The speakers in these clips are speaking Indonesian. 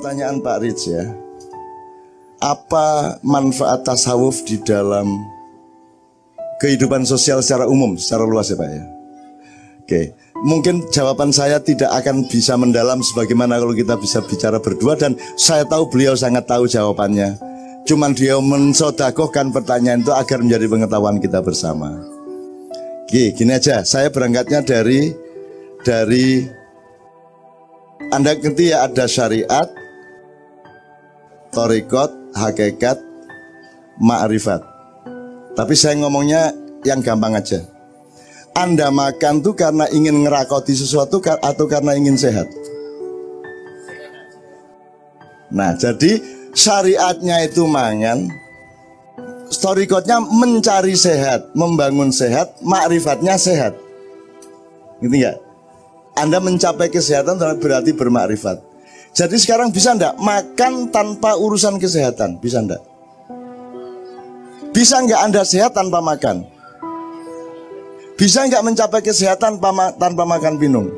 Pertanyaan Pak Rich ya, apa manfaat tasawuf di dalam kehidupan sosial secara umum, secara luas ya Pak ya? Oke, mungkin jawaban saya tidak akan bisa mendalam sebagaimana kalau kita bisa bicara berdua, dan saya tahu beliau sangat tahu jawabannya. Cuman dia mensodakohkan pertanyaan itu agar menjadi pengetahuan kita bersama. Oke, gini aja, saya berangkatnya dari Anda ngerti ya, ada syariat, thariqat, hakikat, ma'rifat. Tapi saya ngomongnya yang gampang aja. Anda makan tuh karena ingin ngerakoti sesuatu atau karena ingin sehat? Nah, jadi syariatnya itu mangan, thariqatnya mencari sehat, membangun sehat, ma'rifatnya sehat. Gitu nggak? Anda mencapai kesehatan berarti bermakrifat. Jadi sekarang bisa enggak makan tanpa urusan kesehatan? Bisa enggak? Bisa enggak Anda sehat tanpa makan? Bisa enggak mencapai kesehatan tanpa makan minum?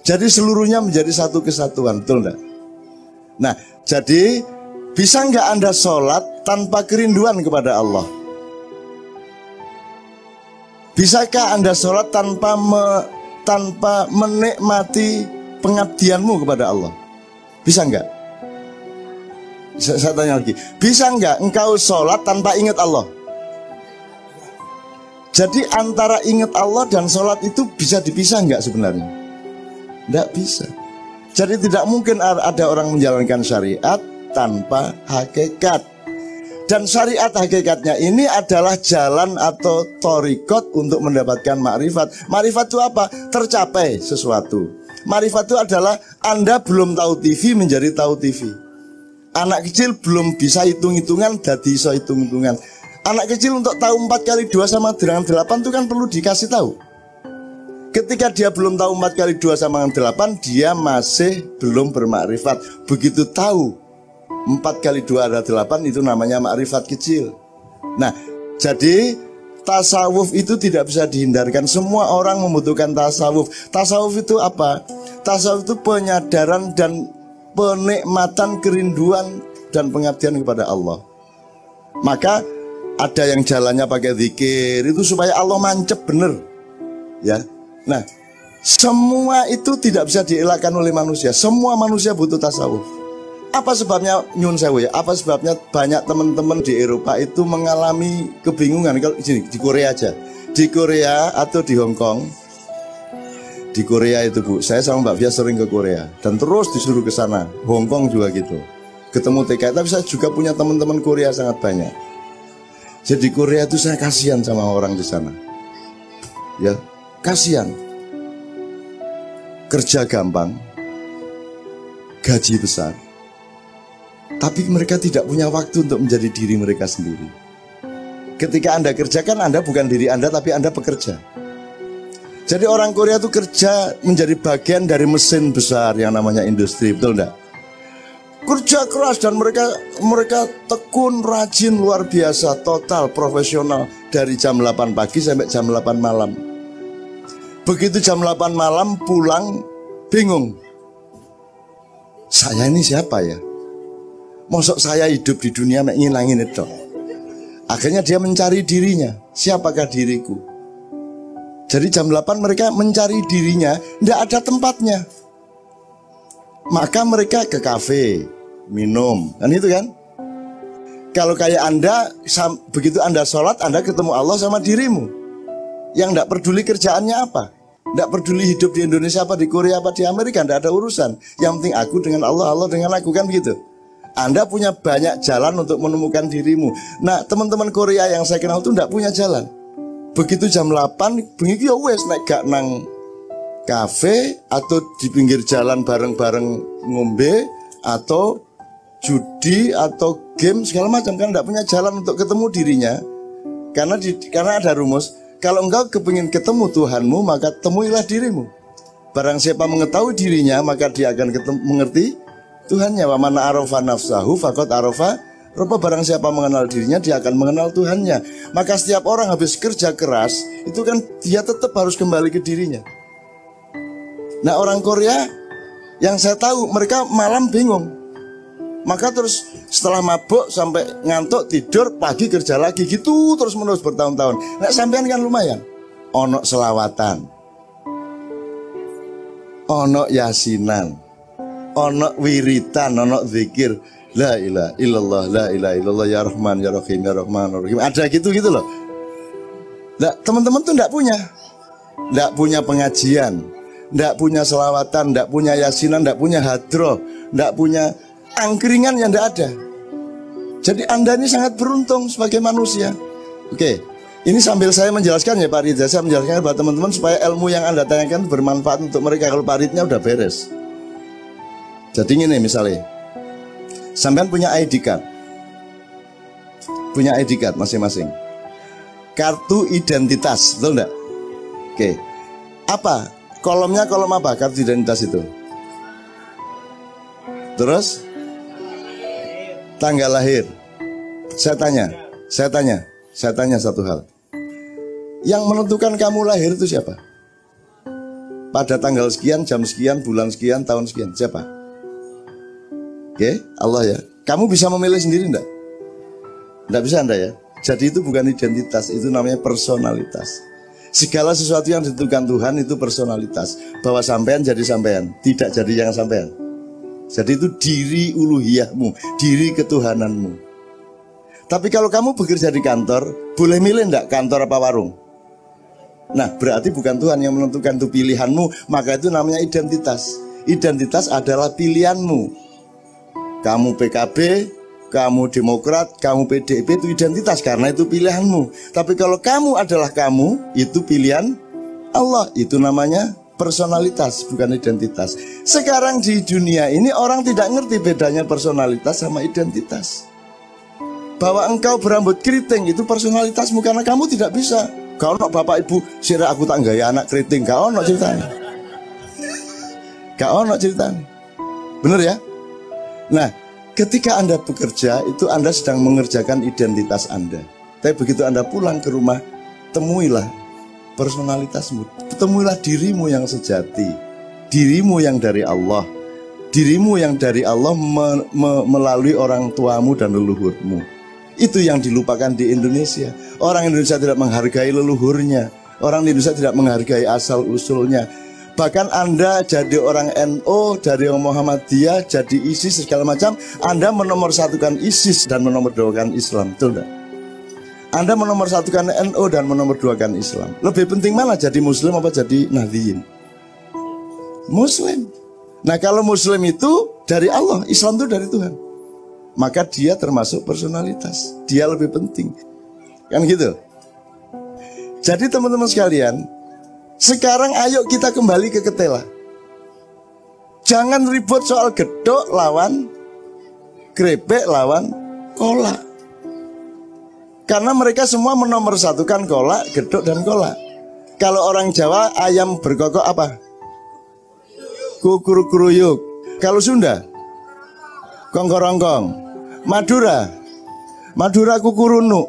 Jadi seluruhnya menjadi satu kesatuan, betul enggak? Nah, jadi bisa enggak Anda sholat tanpa kerinduan kepada Allah? Bisakah Anda sholat tanpa menikmati pengabdianmu kepada Allah? Bisa enggak? Saya tanya lagi, bisa enggak engkau sholat tanpa ingat Allah? Jadi antara ingat Allah dan sholat itu bisa dipisah enggak sebenarnya? Enggak bisa. Jadi tidak mungkin ada orang menjalankan syariat tanpa hakikat. Dan syariat hakikatnya ini adalah jalan atau thariqat untuk mendapatkan makrifat. Makrifat itu apa? Tercapai sesuatu. Makrifat itu adalah Anda belum tahu TV menjadi tahu TV. Anak kecil belum bisa hitung-hitungan jadi bisa hitung-hitungan. Anak kecil untuk tahu 4 kali 2 sama dengan 8 itu kan perlu dikasih tahu. Ketika dia belum tahu 4 kali 2 sama dengan 8, dia masih belum bermakrifat. Begitu tahu 4 kali 2 adalah 8, itu namanya makrifat kecil. Nah, jadi tasawuf itu tidak bisa dihindarkan. Semua orang membutuhkan tasawuf. Tasawuf itu apa? Tasawuf itu penyadaran dan penikmatan kerinduan dan pengabdian kepada Allah. Maka ada yang jalannya pakai zikir, itu supaya Allah mancep bener. Ya. Nah, semua itu tidak bisa dielakkan oleh manusia. Semua manusia butuh tasawuf. Apa sebabnya nyun sewu ya? Apa sebabnya banyak teman-teman di Eropa itu mengalami kebingungan? Kalau di Korea aja, di Korea atau di Hong Kong, di Korea itu Bu, saya sama Mbak Fia sering ke Korea dan terus disuruh ke sana. Hong Kong juga gitu, ketemu TKI. Tapi saya juga punya teman-teman Korea sangat banyak. Jadi Korea itu saya kasihan sama orang di sana. Ya, kasihan. Kerja gampang, gaji besar, tapi mereka tidak punya waktu untuk menjadi diri mereka sendiri. Ketika Anda kerjakan, Anda bukan diri Anda, tapi Anda pekerja. Jadi orang Korea itu kerja menjadi bagian dari mesin besar yang namanya industri, betul enggak? Kerja keras dan mereka tekun, rajin, luar biasa, total, profesional. Dari jam 8 pagi sampai jam 8 malam. Begitu jam 8 malam pulang, bingung. Saya ini siapa ya? Mosok saya hidup di dunia ngilangin itu. Akhirnya dia mencari dirinya. Siapakah diriku? Jadi jam 8 mereka mencari dirinya, tidak ada tempatnya. Maka mereka ke kafe, minum, kan itu kan? Kalau kayak Anda, begitu Anda sholat, Anda ketemu Allah sama dirimu. Yang tidak peduli kerjaannya apa, tidak peduli hidup di Indonesia apa, di Korea apa, di Amerika, tidak ada urusan. Yang penting aku dengan Allah, Allah dengan aku, kan begitu. Anda punya banyak jalan untuk menemukan dirimu. Nah, teman-teman Korea yang saya kenal itu tidak punya jalan. Begitu jam 8, begitu ya wes naik gak nang kafe atau di pinggir jalan bareng-bareng ngombe atau judi atau game segala macam, kan tidak punya jalan untuk ketemu dirinya. Karena ada rumus, kalau engkau kepingin ketemu Tuhanmu, maka temuilah dirimu. Barang siapa mengetahui dirinya, maka dia akan mengerti Tuhannya. Wa man arafa nafsahu faqad arafa rabba. Barang siapa mengenal dirinya, dia akan mengenal Tuhannya. Maka setiap orang habis kerja keras, itu kan dia tetap harus kembali ke dirinya. Nah, orang Korea Yang saya tahu mereka malam bingung. Maka terus setelah mabuk sampai ngantuk tidur, pagi kerja lagi gitu terus menerus bertahun-tahun. Nek sampean kan lumayan. Ono selawatan, ono yasinan, ono wiritan, ono zikir. La ilaha illallah, la ilaha illallah, ya Rahman, ya Rahim, ya Rahman, ya Rahim. Ada gitu-gitu loh. Nah, teman-teman tuh enggak punya pengajian, enggak punya selawatan, enggak punya yasinan, enggak punya hadroh, enggak punya angkringan, yang enggak ada. Jadi Anda ini sangat beruntung sebagai manusia. Oke, ini sambil saya menjelaskan ya Pak Ridha, saya menjelaskan buat teman-teman supaya ilmu yang Anda tanyakan bermanfaat untuk mereka. Kalau Pak Ridnya udah beres. Jadi ini misalnya, sampean punya ID card, masing-masing, kartu identitas, betul enggak? Oke, apa kolomnya, kolom apa kartu identitas itu? Terus tanggal lahir. Saya tanya satu hal. Yang menentukan kamu lahir itu siapa? Pada tanggal sekian, jam sekian, bulan sekian, tahun sekian, siapa? Oke, Allah ya. Kamu bisa memilih sendiri enggak? Enggak bisa Anda ya. Jadi itu bukan identitas, itu namanya personalitas. Segala sesuatu yang ditentukan Tuhan itu personalitas. Bahwa sampean jadi sampean, tidak jadi yang sampean. Jadi itu diri uluhiyahmu, diri ketuhananmu. Tapi kalau kamu bekerja di kantor, boleh milih enggak kantor apa warung? Nah, berarti bukan Tuhan yang menentukan, itu pilihanmu. Maka itu namanya identitas. Identitas adalah pilihanmu. Kamu PKB, kamu Demokrat, kamu PDIP, itu identitas karena itu pilihanmu. Tapi kalau kamu adalah kamu, itu pilihan Allah. Itu namanya personalitas, bukan identitas. Sekarang di dunia ini orang tidak ngerti bedanya personalitas sama identitas. Bahwa engkau berambut keriting itu personalitasmu karena kamu tidak bisa. Kau nak bapak ibu, sira aku tak gaya anak keriting, kau nak ceritanya. Kau nak ceritanya. Bener ya? Nah, ketika Anda bekerja, itu Anda sedang mengerjakan identitas Anda. Tapi begitu Anda pulang ke rumah, temuilah personalitasmu. Temuilah dirimu yang sejati, dirimu yang dari Allah, dirimu yang dari Allah melalui orang tuamu dan leluhurmu. Itu yang dilupakan di Indonesia. Orang Indonesia tidak menghargai leluhurnya. Orang Indonesia tidak menghargai asal-usulnya. Bahkan Anda jadi orang NU, dari orang Muhammadiyah, jadi ISIS segala macam, Anda menomorsatukan ISIS dan menomorduakan Islam, betul enggak? Anda menomorsatukan NU dan menomorduakan Islam. Lebih penting mana, jadi Muslim apa jadi Nahdliyin? Muslim. Nah, kalau Muslim itu dari Allah, Islam itu dari Tuhan, maka dia termasuk personalitas. Dia lebih penting, kan gitu. Jadi teman-teman sekalian, sekarang ayo kita kembali ke ketela. Jangan ribut soal gedok lawan krepek lawan kolak. Karena mereka semua menomorsatukan kolak, gedok dan kolak. Kalau orang Jawa ayam berkokok apa? Kukuruyuk. Kalau Sunda kongkorongkong. Madura kukurunu.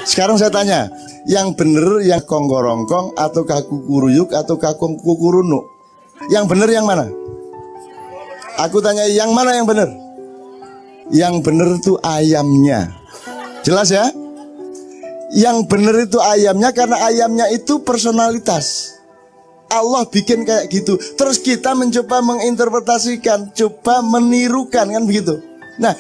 Sekarang saya tanya, yang bener yang kongkorongkong atau kukuruyuk atau kukurunu? Yang bener yang mana? Aku tanya yang mana yang bener? Yang bener itu ayamnya. Jelas ya? Yang bener itu ayamnya, karena ayamnya itu personalitas. Allah bikin kayak gitu. Terus kita mencoba menginterpretasikan, coba menirukan, kan begitu. Nah,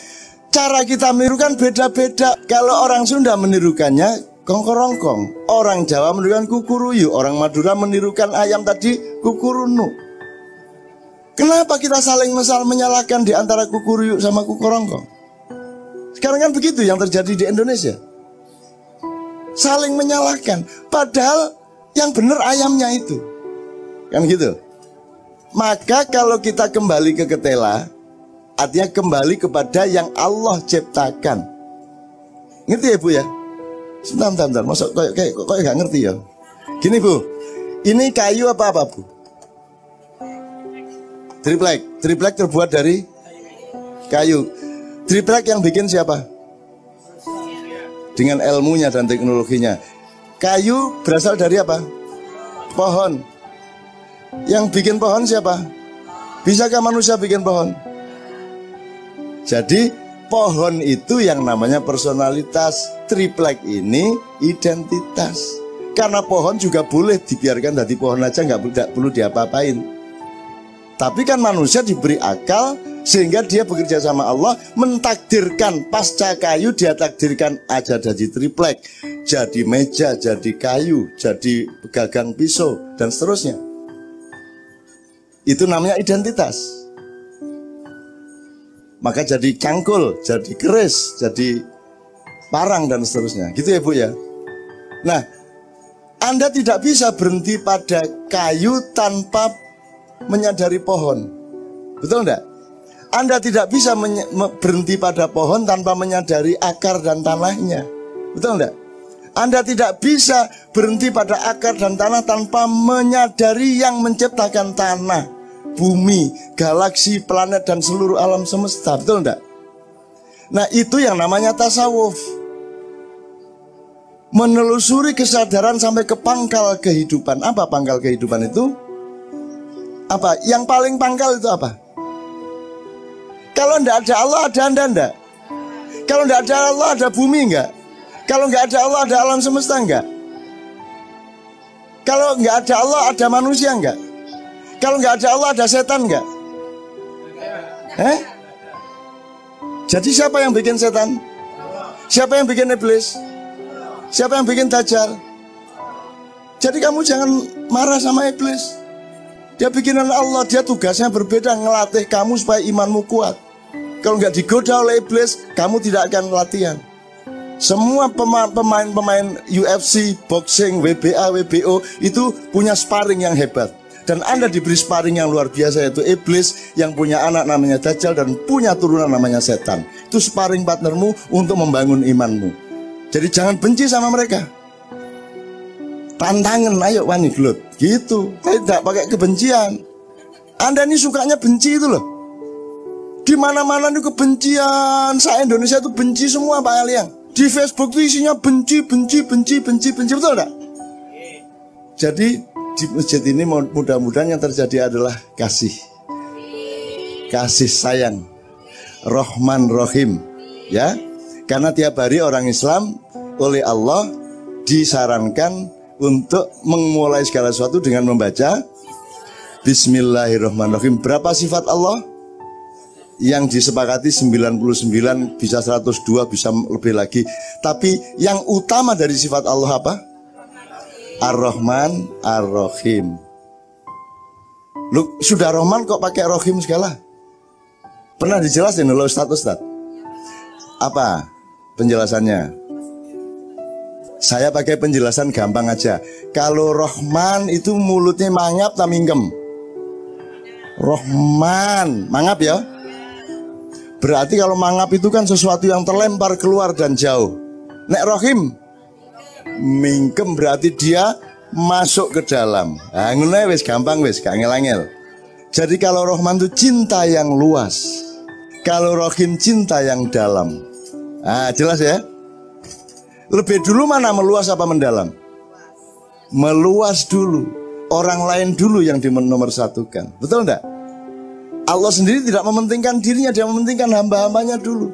cara kita menirukan beda-beda. Kalau orang Sunda menirukannya kongkorongkong, orang Jawa menirukan kukuruyu, orang Madura menirukan ayam tadi kukurunu. Kenapa kita saling menyalahkan di antara kukuruyu sama kukorongkong? Sekarang kan begitu yang terjadi di Indonesia. Saling menyalahkan, padahal yang benar ayamnya itu, kan gitu. Maka kalau kita kembali ke ketela, artinya kembali kepada yang Allah ciptakan. Ngerti ya Bu ya? Sebentar, masuk kayak gak ngerti ya. Gini Bu, ini kayu apa Bu? Triplek terbuat dari kayu. Triplek yang bikin siapa? Dengan ilmunya dan teknologinya. Kayu berasal dari apa? Pohon. Yang bikin pohon siapa? Bisakah manusia bikin pohon? Jadi pohon itu yang namanya personalitas. Triplek ini identitas. Karena pohon juga boleh dibiarkan jadi pohon aja, nggak perlu diapa-apain. Tapi kan manusia diberi akal sehingga dia bekerja sama Allah, mentakdirkan pasca kayu, dia takdirkan aja jadi triplek, jadi meja, jadi kayu, jadi gagang pisau, dan seterusnya. Itu namanya identitas. Maka jadi cangkul, jadi keris, jadi parang, dan seterusnya. Gitu ya Bu ya. Nah, Anda tidak bisa berhenti pada kayu tanpa menyadari pohon. Betul enggak? Anda tidak bisa berhenti pada pohon tanpa menyadari akar dan tanahnya. Betul enggak? Anda tidak bisa berhenti pada akar dan tanah tanpa menyadari yang menciptakan tanah, bumi, galaksi, planet, dan seluruh alam semesta. Betul enggak? Nah, itu yang namanya tasawuf. Menelusuri kesadaran sampai ke pangkal kehidupan. Apa pangkal kehidupan itu? Apa? Yang paling pangkal itu apa? Kalau tidak ada Allah, ada Anda enggak? Kalau tidak ada Allah, ada bumi enggak? Kalau nggak ada Allah, ada alam semesta enggak? Kalau nggak ada Allah, ada manusia enggak? Kalau nggak ada Allah, ada setan enggak? Jadi siapa yang bikin setan? Siapa yang bikin iblis? Siapa yang bikin dajjal? Jadi kamu jangan marah sama iblis. Dia bikinan Allah, dia tugasnya berbeda, ngelatih kamu supaya imanmu kuat. Kalau nggak digoda oleh iblis, kamu tidak akan latihan. Semua pemain-pemain UFC, boxing, WBA, WBO itu punya sparring yang hebat. Dan Anda diberi sparring yang luar biasa, yaitu iblis yang punya anak namanya dajjal dan punya turunan namanya setan. Itu sparring partnermu untuk membangun imanmu. Jadi jangan benci sama mereka. Tantangan, ayo wani gelut. Gitu, tidak pakai kebencian. Anda ini sukanya benci itu loh. Di mana-mana itu kebencian. Se-Indonesia itu benci semua Pak Aliang. Di Facebook itu isinya benci, betul enggak? Jadi di masjid ini mudah-mudahan yang terjadi adalah kasih. Kasih sayang. Rahman Rahim. Ya. Karena tiap hari orang Islam oleh Allah disarankan untuk memulai segala sesuatu dengan membaca Bismillahirrahmanirrahim. Berapa sifat Allah? Yang disepakati 99, bisa 102, bisa lebih lagi. Tapi yang utama dari sifat Allah apa? Ar-Rahman, Ar-Rahim. Lu sudah Rahman kok pakai Rahim segala? Pernah dijelasin loh Ustaz? Apa penjelasannya? Saya pakai penjelasan gampang aja. Kalau Rahman itu mulutnya mangap tak mingkem. Rahman, mangap ya. Berarti kalau mangap itu kan sesuatu yang terlempar keluar dan jauh. Nek Rahim mingkem berarti dia masuk ke dalam. Nah, ngene wis gampang wis, gak ngel-ngel. Jadi kalau Rahman itu cinta yang luas. Kalau Rahim cinta yang dalam. Ah, jelas ya? Lebih dulu mana meluas apa mendalam? Meluas dulu. Orang lain dulu yang dinomorsatukan. Betul enggak? Allah sendiri tidak mementingkan dirinya, dia mementingkan hamba-hambanya dulu.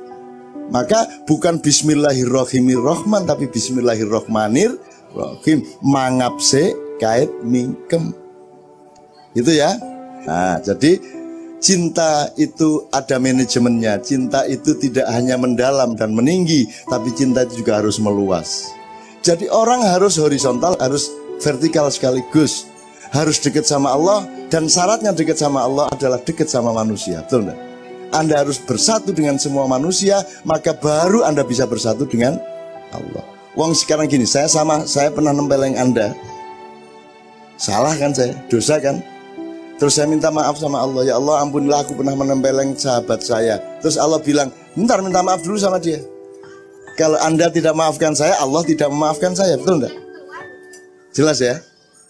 Maka bukan Bismillahirrahmanirrahim, tapi Bismillahirrahmanirrahim. Mangap se kait mingkem. Itu ya. Nah, jadi cinta itu ada manajemennya. Cinta itu tidak hanya mendalam dan meninggi, tapi cinta itu juga harus meluas. Jadi orang harus horizontal, harus vertikal sekaligus. Harus dekat sama Allah, dan syaratnya dekat sama Allah adalah dekat sama manusia. Betul enggak? Anda harus bersatu dengan semua manusia, maka baru Anda bisa bersatu dengan Allah. Wong sekarang gini, saya pernah nempeleng Anda. Salah kan saya? Dosa kan? Terus saya minta maaf sama Allah. Ya Allah, ampunilah aku pernah menempeleng sahabat saya. Terus Allah bilang, bentar minta maaf dulu sama dia. Kalau Anda tidak maafkan saya, Allah tidak memaafkan saya. Betul enggak? Jelas ya?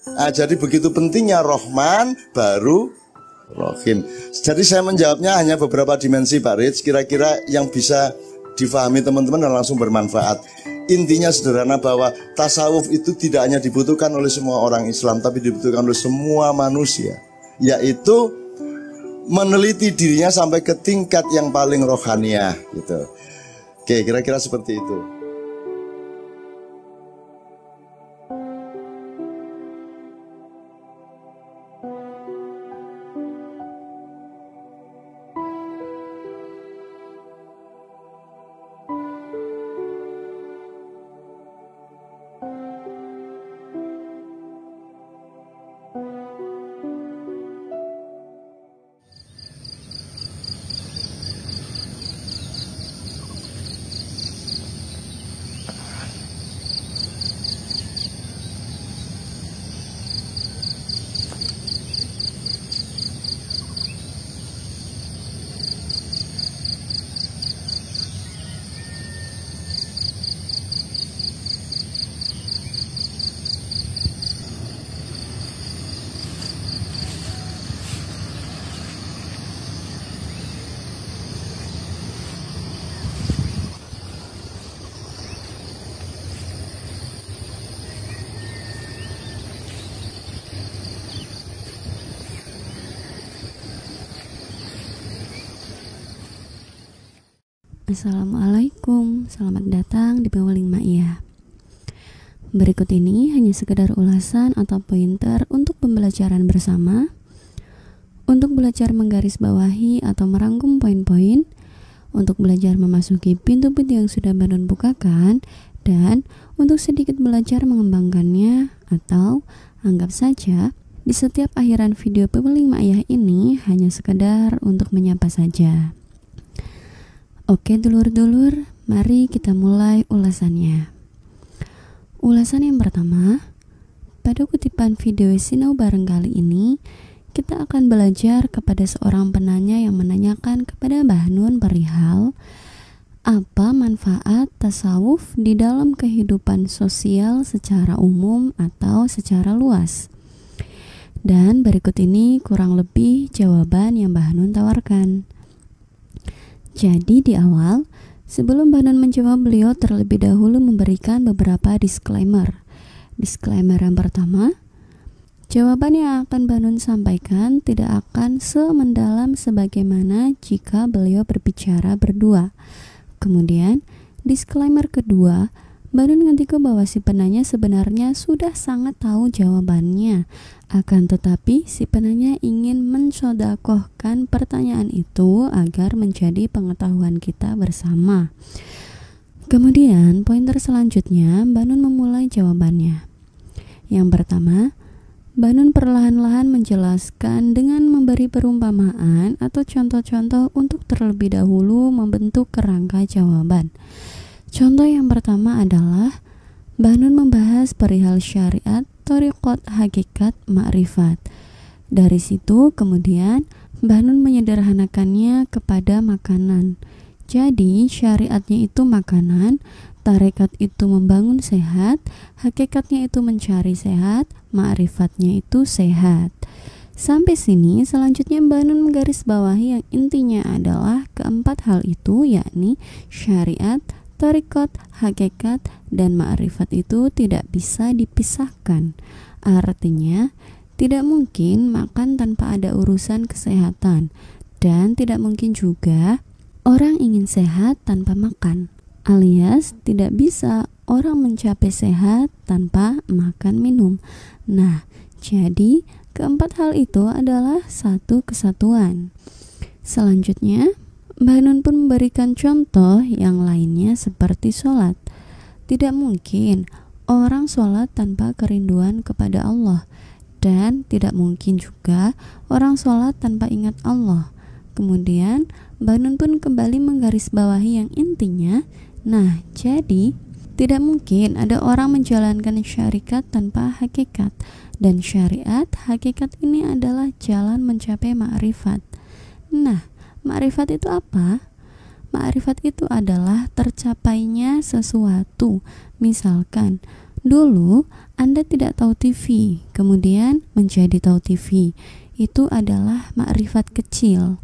Nah, jadi begitu pentingnya Rahman baru Rahim. Jadi saya menjawabnya hanya beberapa dimensi Pak Rich, kira-kira yang bisa difahami teman-teman dan langsung bermanfaat. Intinya sederhana bahwa tasawuf itu tidak hanya dibutuhkan oleh semua orang Islam, tapi dibutuhkan oleh semua manusia. Yaitu meneliti dirinya sampai ke tingkat yang paling rohaniah gitu. Oke, kira-kira seperti itu. Assalamualaikum, selamat datang di Pewaling Ma'iyah. Berikut ini hanya sekedar ulasan atau pointer untuk pembelajaran bersama, untuk belajar menggarisbawahi atau merangkum poin-poin, untuk belajar memasuki pintu-pintu yang sudah Banun bukakan, dan untuk sedikit belajar mengembangkannya, atau anggap saja di setiap akhiran video Pewaling Ma'iyah ini hanya sekedar untuk menyapa saja. Oke dulur-dulur, mari kita mulai ulasannya. Ulasan yang pertama, pada kutipan video Sinau Bareng kali ini, kita akan belajar kepada seorang penanya yang menanyakan kepada Mbah Nun perihal apa manfaat tasawuf di dalam kehidupan sosial secara umum atau secara luas. Dan berikut ini kurang lebih jawaban yang Mbah Nun tawarkan. Jadi di awal, sebelum Mbah Nun menjawab, beliau terlebih dahulu memberikan beberapa disclaimer. Disclaimer yang pertama, jawaban yang akan Mbah Nun sampaikan tidak akan semendalam sebagaimana jika beliau berbicara berdua. Kemudian, disclaimer kedua, Mbah Nun ngerti bahwa si penanya sebenarnya sudah sangat tahu jawabannya. Akan tetapi si penanya ingin mensodakohkan pertanyaan itu agar menjadi pengetahuan kita bersama. Kemudian pointer selanjutnya Mbah Nun memulai jawabannya. Yang pertama, Mbah Nun perlahan-lahan menjelaskan dengan memberi perumpamaan atau contoh-contoh untuk terlebih dahulu membentuk kerangka jawaban. Contoh yang pertama adalah Mbah Nun membahas perihal syariat, thariqat, hakikat, ma'rifat. Dari situ kemudian Mbah Nun menyederhanakannya kepada makanan. Jadi syariatnya itu makanan, tarekat itu membangun sehat, hakikatnya itu mencari sehat, ma'rifatnya itu sehat. Sampai sini selanjutnya Mbah Nun menggarisbawahi yang intinya adalah keempat hal itu, yakni syariat, tarekat, hakikat, dan ma'rifat itu tidak bisa dipisahkan. Artinya, tidak mungkin makan tanpa ada urusan kesehatan, dan tidak mungkin juga orang ingin sehat tanpa makan, alias tidak bisa orang mencapai sehat tanpa makan minum. Nah, jadi keempat hal itu adalah satu kesatuan. Selanjutnya, Mbah Nun pun memberikan contoh yang lainnya seperti sholat. Tidak mungkin orang sholat tanpa kerinduan kepada Allah, dan tidak mungkin juga orang sholat tanpa ingat Allah. Kemudian Mbah Nun pun kembali menggarisbawahi yang intinya, nah jadi tidak mungkin ada orang menjalankan syariat tanpa hakikat, dan syariat hakikat ini adalah jalan mencapai ma'rifat. Nah, ma'rifat itu apa? Ma'rifat itu adalah tercapainya sesuatu. Misalkan, dulu Anda tidak tahu TV, kemudian menjadi tahu TV. Itu adalah ma'rifat kecil.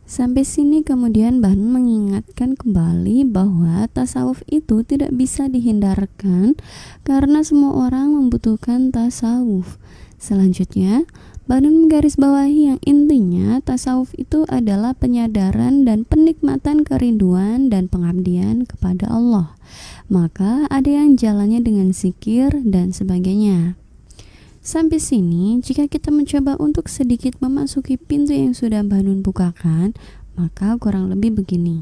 Sampai sini kemudian Mbah Nun mengingatkan kembali bahwa tasawuf itu tidak bisa dihindarkan karena semua orang membutuhkan tasawuf. Selanjutnya, Banun menggarisbawahi yang intinya tasawuf itu adalah penyadaran dan penikmatan kerinduan dan pengabdian kepada Allah. Maka ada yang jalannya dengan zikir dan sebagainya. Sampai sini, jika kita mencoba untuk sedikit memasuki pintu yang sudah Banun bukakan, maka kurang lebih begini.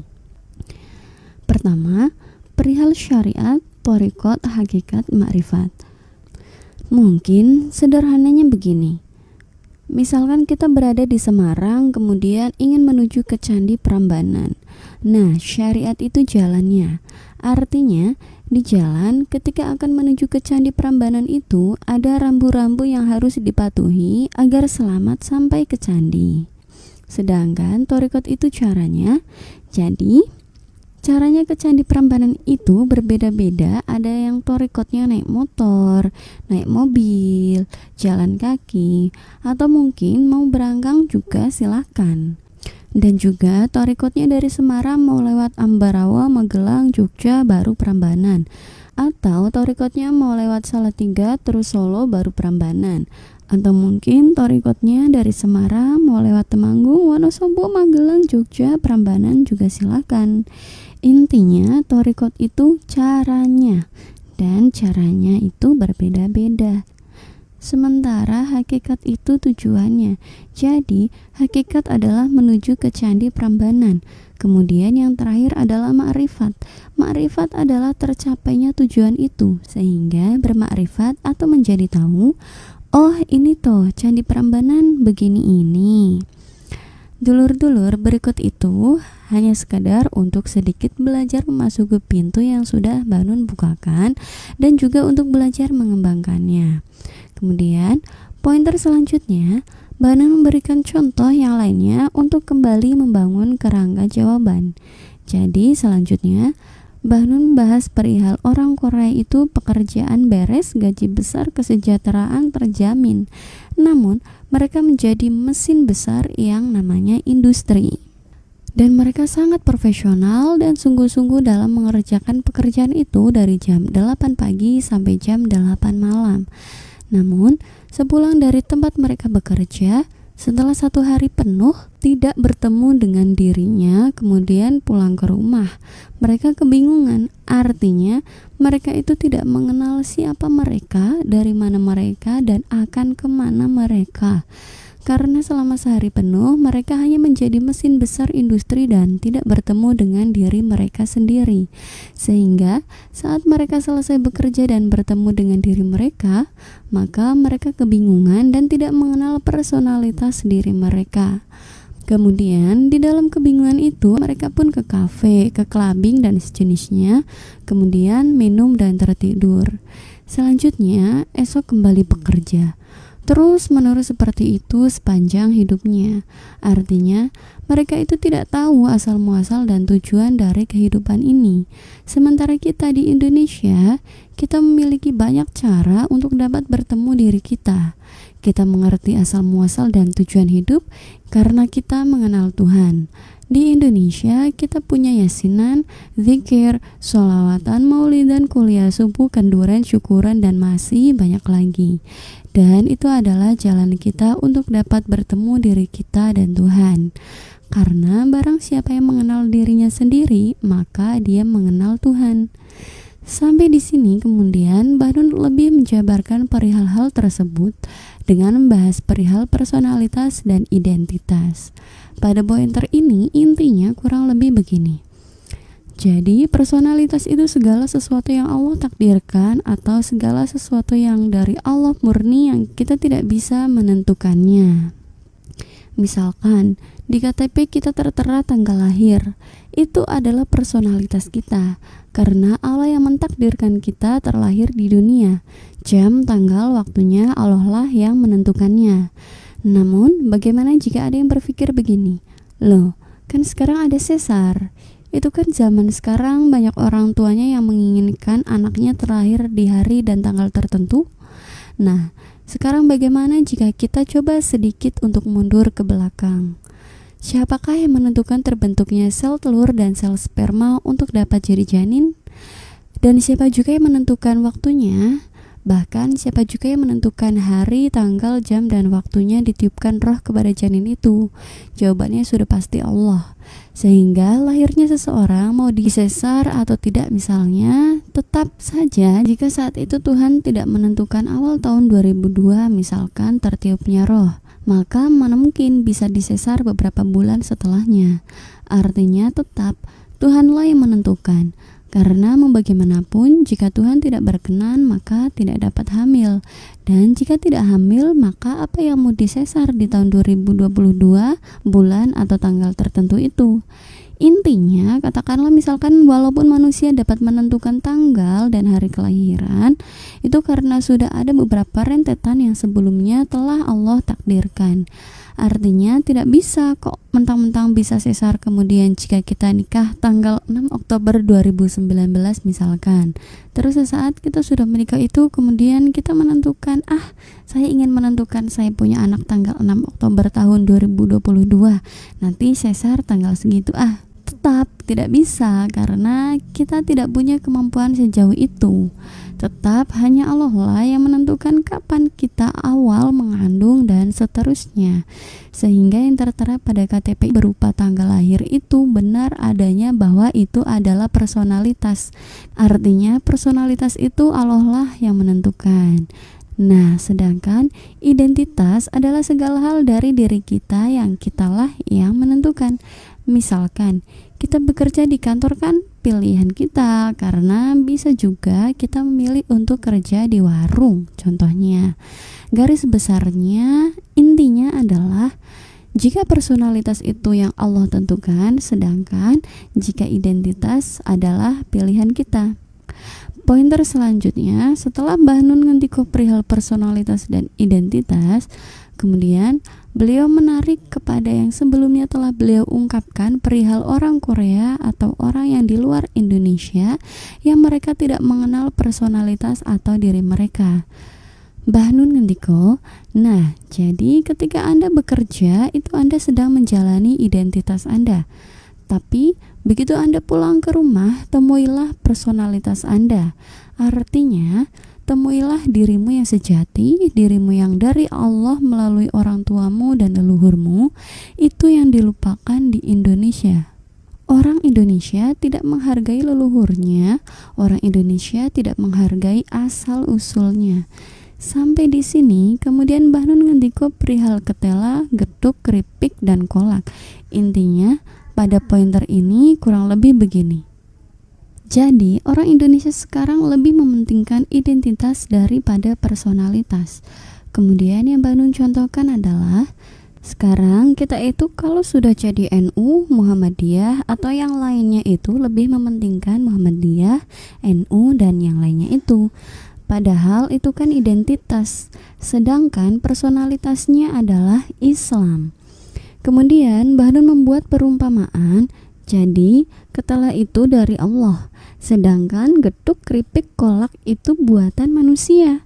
Pertama, perihal syariat, thariqat, hakikat, ma'rifat. Mungkin sederhananya begini. Misalkan kita berada di Semarang, kemudian ingin menuju ke Candi Prambanan. Nah, syariat itu jalannya. Artinya, di jalan ketika akan menuju ke Candi Prambanan itu ada rambu-rambu yang harus dipatuhi agar selamat sampai ke candi. Sedangkan thariqat itu caranya. Jadi, caranya ke Candi Prambanan itu berbeda-beda. Ada yang thariqatnya naik motor, naik mobil, jalan kaki, atau mungkin mau berangkang juga silahkan. Dan juga thariqatnya dari Semarang mau lewat Ambarawa, Magelang, Jogja, baru Prambanan. Atau thariqatnya mau lewat Salatiga, terus Solo, baru Prambanan. Atau mungkin thariqatnya dari Semarang mau lewat Temanggung, Wonosobo, Magelang, Jogja, Prambanan juga silakan. Intinya thariqat itu caranya, dan caranya itu berbeda-beda. Sementara hakikat itu tujuannya. Jadi hakikat adalah menuju ke Candi Prambanan. Kemudian yang terakhir adalah ma'rifat. Ma'rifat adalah tercapainya tujuan itu, sehingga bermakrifat atau menjadi tahu, oh ini toh Candi Prambanan begini ini. Dulur-dulur, berikut itu hanya sekadar untuk sedikit belajar memasuki pintu yang sudah Banun bukakan dan juga untuk belajar mengembangkannya. Kemudian, pointer selanjutnya, Banun memberikan contoh yang lainnya untuk kembali membangun kerangka jawaban. Jadi, selanjutnya, Banun membahas perihal orang Korea itu pekerjaan beres, gaji besar, kesejahteraan terjamin. Namun, mereka menjadi mesin besar yang namanya industri. Dan mereka sangat profesional dan sungguh-sungguh dalam mengerjakan pekerjaan itu dari jam 8 pagi sampai jam 8 malam. Namun, sepulang dari tempat mereka bekerja, setelah 1 hari penuh tidak bertemu dengan dirinya, kemudian pulang ke rumah. Mereka kebingungan, artinya mereka itu tidak mengenal siapa mereka, dari mana mereka, dan akan kemana mereka. Karena selama sehari penuh mereka hanya menjadi mesin besar industri dan tidak bertemu dengan diri mereka sendiri. Sehingga saat mereka selesai bekerja dan bertemu dengan diri mereka, maka mereka kebingungan dan tidak mengenal personalitas diri mereka. Kemudian di dalam kebingungan itu mereka pun ke kafe, ke clubbing dan sejenisnya, kemudian minum dan tertidur. Selanjutnya esok kembali bekerja. Terus menerus seperti itu sepanjang hidupnya. Artinya mereka itu tidak tahu asal muasal dan tujuan dari kehidupan ini. Sementara kita di Indonesia, kita memiliki banyak cara untuk dapat bertemu diri kita. Kita mengerti asal muasal dan tujuan hidup karena kita mengenal Tuhan. Di Indonesia kita punya yasinan, zikir, sholawatan, maulidan, kuliah subuh, kenduran, syukuran, dan masih banyak lagi. Dan itu adalah jalan kita untuk dapat bertemu diri kita dan Tuhan. Karena barang siapa yang mengenal dirinya sendiri, maka dia mengenal Tuhan. Sampai di sini kemudian Banun lebih menjabarkan perihal hal tersebut dengan membahas perihal personalitas dan identitas. Pada pointer ini intinya kurang lebih begini. Jadi personalitas itu segala sesuatu yang Allah takdirkan atau segala sesuatu yang dari Allah murni yang kita tidak bisa menentukannya. Misalkan di KTP kita tertera tanggal lahir, itu adalah personalitas kita karena Allah yang mentakdirkan kita terlahir di dunia. Jam, tanggal, waktunya Allah lah yang menentukannya. Namun bagaimana jika ada yang berpikir begini, loh kan sekarang ada sesar. Itu kan zaman sekarang banyak orang tuanya yang menginginkan anaknya terlahir di hari dan tanggal tertentu. Nah, sekarang bagaimana jika kita coba sedikit untuk mundur ke belakang? Siapakah yang menentukan terbentuknya sel telur dan sel sperma untuk dapat jadi janin? Dan siapa juga yang menentukan waktunya? Bahkan siapa juga yang menentukan hari, tanggal, jam, dan waktunya ditiupkan roh kepada janin itu? Jawabannya sudah pasti Allah. Sehingga lahirnya seseorang mau disesar atau tidak misalnya, tetap saja jika saat itu Tuhan tidak menentukan awal tahun 2002 misalkan tertiupnya roh, maka mana mungkin bisa disesar beberapa bulan setelahnya. Artinya tetap Tuhanlah yang menentukan. Karena mau bagaimanapun, jika Tuhan tidak berkenan, maka tidak dapat hamil. Dan jika tidak hamil, maka apa yang mau disesar di tahun 2022, bulan atau tanggal tertentu itu? Intinya, katakanlah misalkan walaupun manusia dapat menentukan tanggal dan hari kelahiran, itu karena sudah ada beberapa rentetan yang sebelumnya telah Allah takdirkan. Artinya tidak bisa kok mentang-mentang bisa sesar kemudian jika kita nikah tanggal 6 Oktober 2019 misalkan. Terus sesaat kita sudah menikah itu kemudian kita menentukan, saya ingin menentukan saya punya anak tanggal 6 Oktober tahun 2022. Nanti sesar tanggal segitu. Tetap tidak bisa karena kita tidak punya kemampuan sejauh itu. Tetap hanya Allah lah yang menentukan kapan kita awal mengandung dan seterusnya. Sehingga yang tertera pada KTP berupa tanggal lahir itu benar adanya bahwa itu adalah personalitas. Artinya personalitas itu Allah lah yang menentukan. Nah, sedangkan identitas adalah segala hal dari diri kita yang kitalah yang menentukan. Misalkan kita bekerja di kantor kan pilihan kita, karena bisa juga kita memilih untuk kerja di warung contohnya. Garis besarnya intinya adalah jika personalitas itu yang Allah tentukan, sedangkan jika identitas adalah pilihan kita. Pointer selanjutnya, setelah Mbah Nun ngendiko perihal personalitas dan identitas, kemudian beliau menarik kepada yang sebelumnya telah beliau ungkapkan perihal orang Korea atau orang yang di luar Indonesia yang mereka tidak mengenal personalitas atau diri mereka. Mbah Nun ngendiko, nah jadi ketika Anda bekerja itu Anda sedang menjalani identitas Anda. Tapi begitu Anda pulang ke rumah, temuilah personalitas Anda. Artinya, temuilah dirimu yang sejati, dirimu yang dari Allah melalui orang tuamu dan leluhurmu. Itu yang dilupakan di Indonesia. Orang Indonesia tidak menghargai leluhurnya, orang Indonesia tidak menghargai asal-usulnya. Sampai di sini, kemudian Mbah Nun ngendiko perihal ketela, getuk, keripik, dan kolak. Intinya, pada pointer ini kurang lebih begini. Jadi, orang Indonesia sekarang lebih mementingkan identitas daripada personalitas. Kemudian yang Mbah Nun contohkan adalah sekarang kita itu kalau sudah jadi NU, Muhammadiyah atau yang lainnya itu lebih mementingkan Muhammadiyah, NU dan yang lainnya itu. Padahal itu kan identitas, sedangkan personalitasnya adalah Islam. Kemudian Mbah Nun membuat perumpamaan, jadi ketela itu dari Allah, sedangkan getuk, keripik, kolak itu buatan manusia.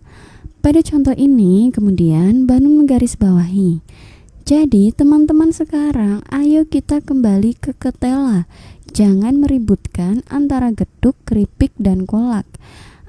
Pada contoh ini kemudian Mbah Nun menggarisbawahi, jadi teman-teman sekarang ayo kita kembali ke ketela, jangan meributkan antara getuk, keripik, dan kolak.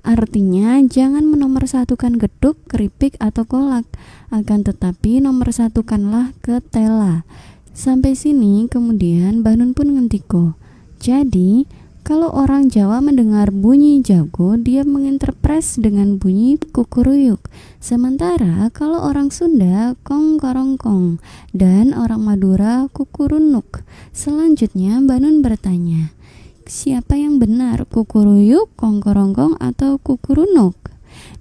Artinya jangan menomorsatukan getuk, keripik, atau kolak, akan tetapi nomorsatukanlah ketela. Sampai sini kemudian Mbah Nun pun ngendiko, jadi kalau orang Jawa mendengar bunyi jago, dia menginterpres dengan bunyi kukuruyuk. Sementara kalau orang Sunda kong-korong-kong dan orang Madura kukurunuk. Selanjutnya Mbah Nun bertanya, siapa yang benar, kukuruyuk, kongkorongkong, atau kukurunuk?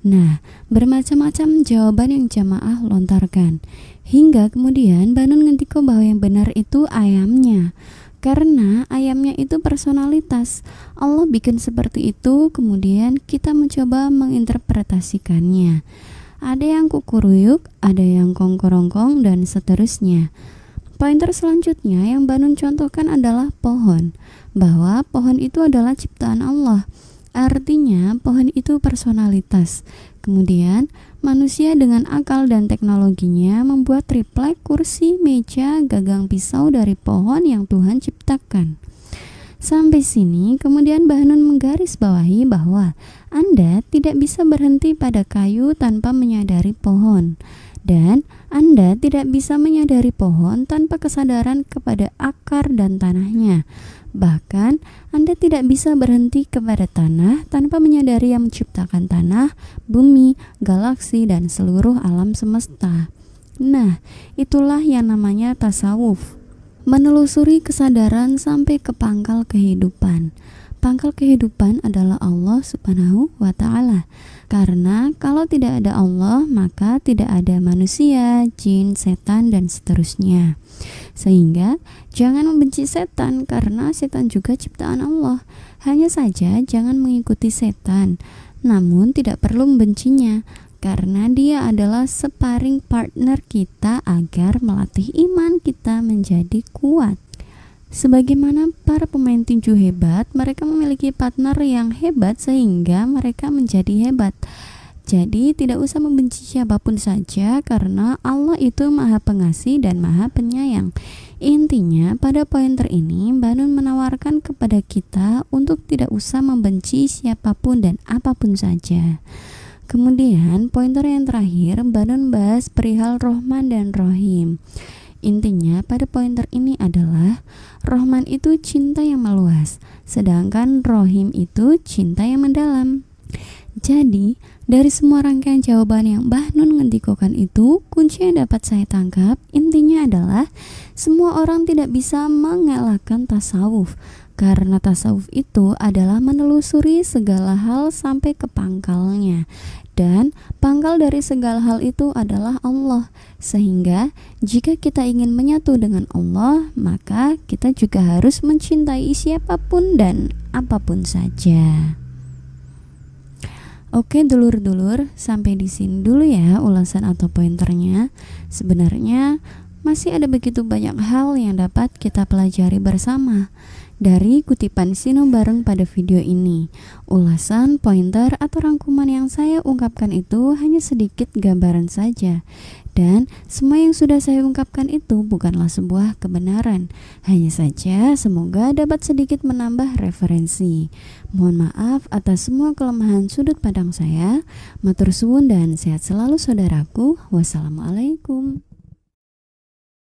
Nah, bermacam-macam jawaban yang jamaah lontarkan. Hingga kemudian Mbah Nun ngendiko bahwa yang benar itu ayamnya. Karena ayamnya itu personalitas. Allah bikin seperti itu, kemudian kita mencoba menginterpretasikannya. Ada yang kukuruyuk, ada yang kongkorongkong, dan seterusnya. Pointer selanjutnya yang Mbah Nun contohkan adalah pohon. Bahwa pohon itu adalah ciptaan Allah. Artinya pohon itu personalitas. Kemudian manusia dengan akal dan teknologinya membuat triplek, kursi, meja, gagang pisau dari pohon yang Tuhan ciptakan. Sampai sini, kemudian Bahnun menggarisbawahi bahwa Anda tidak bisa berhenti pada kayu tanpa menyadari pohon, dan Anda tidak bisa menyadari pohon tanpa kesadaran kepada akar dan tanahnya. Bahkan, Anda tidak bisa berhenti kepada tanah tanpa menyadari yang menciptakan tanah, bumi, galaksi, dan seluruh alam semesta. Nah, itulah yang namanya tasawuf. Menelusuri kesadaran sampai ke pangkal kehidupan. Pangkal kehidupan adalah Allah Subhanahu wa Ta'ala. Karena kalau tidak ada Allah, maka tidak ada manusia, jin, setan, dan seterusnya. Sehingga jangan membenci setan, karena setan juga ciptaan Allah. Hanya saja jangan mengikuti setan, namun tidak perlu membencinya, karena dia adalah sparring partner kita agar melatih iman kita menjadi kuat. Sebagaimana para pemain tinju hebat, mereka memiliki partner yang hebat sehingga mereka menjadi hebat. Jadi tidak usah membenci siapapun saja, karena Allah itu Maha Pengasih dan Maha Penyayang. Intinya pada pointer ini Bahnun menawarkan kepada kita untuk tidak usah membenci siapapun dan apapun saja. Kemudian pointer yang terakhir, Bahnun bahas perihal Rahman dan Rahim. Intinya pada pointer ini adalah Rahman itu cinta yang meluas, sedangkan Rahim itu cinta yang mendalam. Jadi dari semua rangkaian jawaban yang Bahnun ngendikokan itu, kunci yang dapat saya tangkap intinya adalah semua orang tidak bisa mengelakkan tasawuf, karena tasawuf itu adalah menelusuri segala hal sampai ke pangkalnya, dan pangkal dari segala hal itu adalah Allah. Sehingga jika kita ingin menyatu dengan Allah, maka kita juga harus mencintai siapapun dan apapun saja. Oke dulur-dulur, sampai di sini dulu ya ulasan atau pointernya. Sebenarnya masih ada begitu banyak hal yang dapat kita pelajari bersama dari kutipan Sino Bareng pada video ini. Ulasan, pointer, atau rangkuman yang saya ungkapkan itu hanya sedikit gambaran saja. Dan semua yang sudah saya ungkapkan itu bukanlah sebuah kebenaran. Hanya saja semoga dapat sedikit menambah referensi. Mohon maaf atas semua kelemahan sudut pandang saya. Matur suwun dan sehat selalu saudaraku. Wassalamualaikum.